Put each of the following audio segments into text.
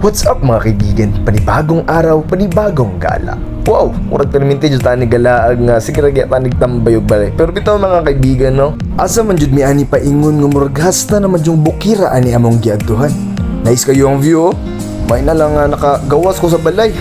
What's up mga kaibigan? Panibagong araw, panibagong gala. Wow, murag perminti jud tani galaag nga sige ra gyud tani tambayog balay. Pero bitaw mga kaibigan no, asa man jud mi ani paingon nga murag hasta naman yung bukira ani among giadtuhan. Nice kayo ang view oh. May na lang nga nakagawas ko sa balay.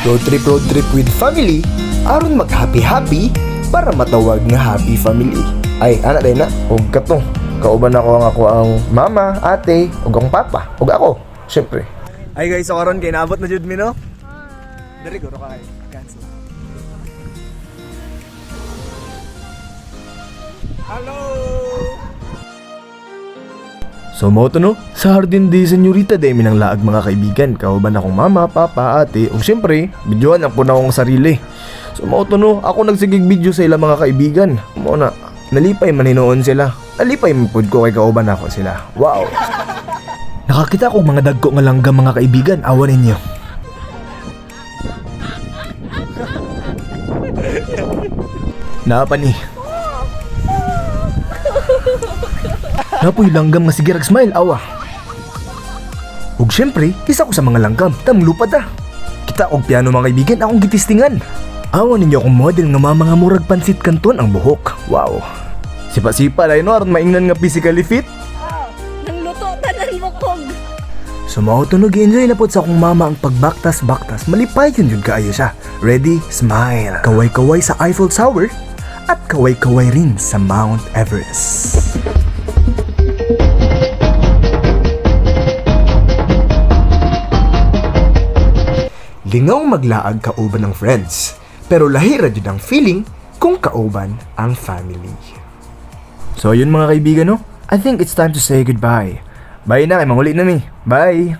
Road trip with family. Aron mag happy para matawag nga happy family. Ay, ana day na, ug kato. Kauban ako ang mama, ate, ug ang papa, ug ako, syempre. Ay guys, so karon kay naabot na jud mi no. Diri guro ka kay cancel. Hello. So mo to no, sa Hardin de Señorita de minang laag mga kaibigan, kauban akong mama, papa, ate, ug syempre, videoan ako na akong sarili. So mo to no, ako nagsigig video sa ilang mga kaibigan. Mo na, nalipay man hinoon sila. Nalipay man pud ko kay kauban ako sila. Wow. Nakakita kong mga dagko nga langgam mga kaibigan, awan ninyo. Napa ni. Napoy langgam nga sige smile, awa. Ug syempre, isa ko sa mga langgam, tamlupad ah. Kita og piano mga kaibigan, akong gitistingan. Awan ninyo akong model nga mga murag pansit kanton ang buhok. Wow. Sipa-sipa dahil no, aron maingnan nga physically fit. Sumautunog enjoy na po sa akong mama ang pagbaktas-baktas. Malipay yun kaayo siya. Ready? Smile. Kaway-kaway sa Eiffel Tower at kaway-kaway rin sa Mount Everest. Lingaw maglaag kauban ng friends, pero lahira din ang feeling kung kauban ang family. So yun mga kaibigan no, I think it's time to say goodbye. Bye na, kay manguli na mi. Bye!